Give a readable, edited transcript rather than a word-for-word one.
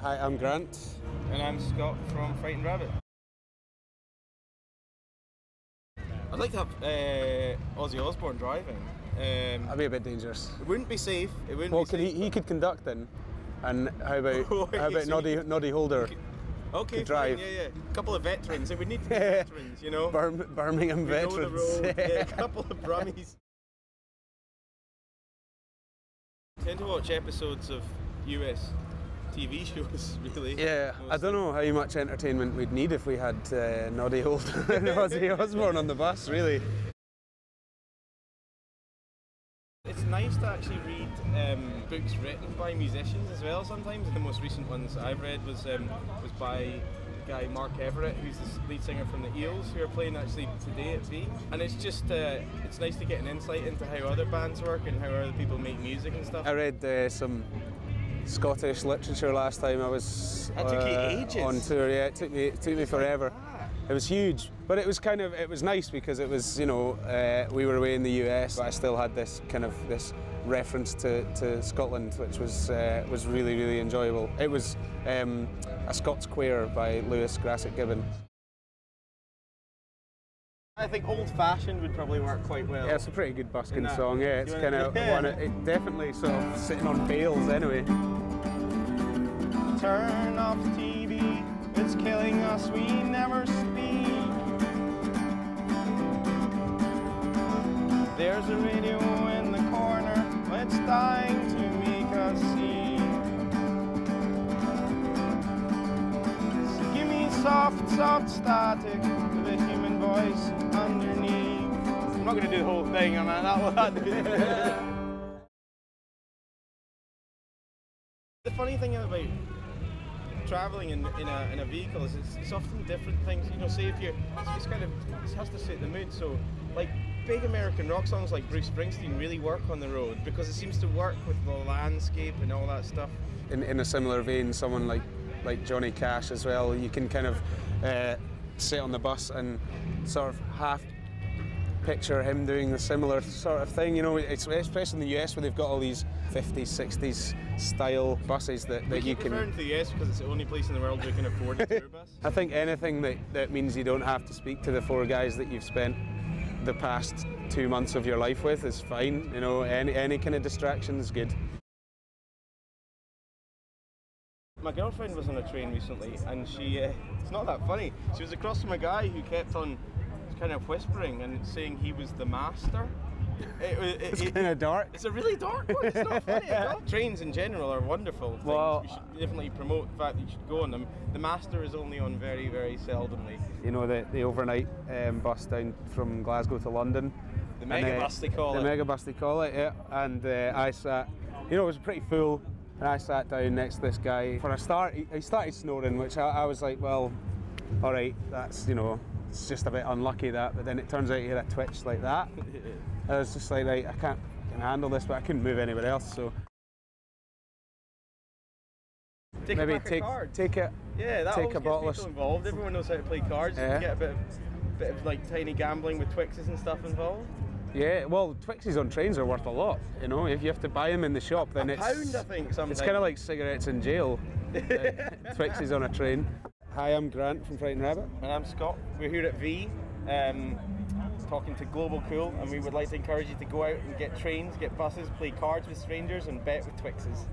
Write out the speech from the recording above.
Hi, I'm Grant. And I'm Scott from Frightened Rabbit. I'd like to have Ozzy Osbourne driving. That'd be a bit dangerous. It wouldn't be safe. It wouldn't Well, be safe. he could conduct then. And how about Noddy Holder? Okay, to drive. fine, yeah. A couple of veterans. We need to be veterans, you know. Birmingham We veterans. know the road. Yeah, a couple of Brummies. I tend to watch episodes of US TV shows, really. Yeah, mostly. I don't know how much entertainment we'd need if we had Noddy Holder and Ozzy Osbourne on the bus, really. It's nice to actually read books written by musicians as well sometimes. The most recent ones I've read was by the guy Mark Everett, who's the lead singer from the Eels, who are playing actually today at V. And it's just, it's nice to get an insight into how other bands work and how other people make music and stuff. I read some Scottish literature last time I was That took you ages. on tour. Yeah, it took me forever. It was huge, but it was nice because it was, you know, we were away in the US, but I still had this reference to Scotland, which was really, really enjoyable. It was A Scots Quair by Lewis Grassic Gibbon. I think Old Fashioned would probably work quite well. Yeah, it's a pretty good busking song. Yeah, it's You kind of wanna- it definitely sort of sitting on bales anyway. Turn off the TV, it's killing us, we never speak. There's a radio in the corner, it's dying to make us see. So give me soft static with a human voice underneath. I'm not going to do the whole thing, I mean, that. The funny thing about travelling in a vehicle is it's often different things. You know, say if you're, it has to suit the mood. So, like big American rock songs like Bruce Springsteen really work on the road because it seems to work with the landscape and all that stuff. In a similar vein, someone like Johnny Cash as well, you can kind of sit on the bus and sort of half picture him doing a similar sort of thing, you know, especially in the US where they've got all these 50s, 60s style buses that you can... referring to the US because it's the only place in the world we can afford a tour bus. I think anything that means you don't have to speak to the four guys that you've spent the past 2 months of your life with is fine, you know, any kind of distraction is good. My girlfriend was on a train recently and she, it's not that funny, she was across from a guy who kept on kind of whispering and saying he was the master. It's kind of dark. It's a really dark one, it's not funny at all. Trains in general are wonderful things. Well, we should definitely promote the fact that you should go on them. The master is only on very, very seldomly. You know, the overnight bus down from Glasgow to London. The megabus they call it. The megabus they call it, yeah. And I sat, you know, it was pretty full, and I sat down next to this guy. For a start, he started snoring, which I was like, well, all right, that's, you know, it's just a bit unlucky that, but then it turns out he had a twitch like that. I was just like, right, I can handle this, but I couldn't move anywhere else, so. Maybe take a yeah, that take a bottle of involved. Everyone knows how to play cards. You can get a bit of like tiny gambling with Twixes and stuff involved. Yeah, well, Twixes on trains are worth a lot. You know, if you have to buy them in the shop, then it's £1, I think. Sometimes it's kind of like cigarettes in jail. Twixes on a train. Hi, I'm Grant from Frightened Rabbit. And I'm Scott. We're here at V, talking to Global Cool, and we would like to encourage you to go out and get trains, get buses, play cards with strangers, and bet with Twixes.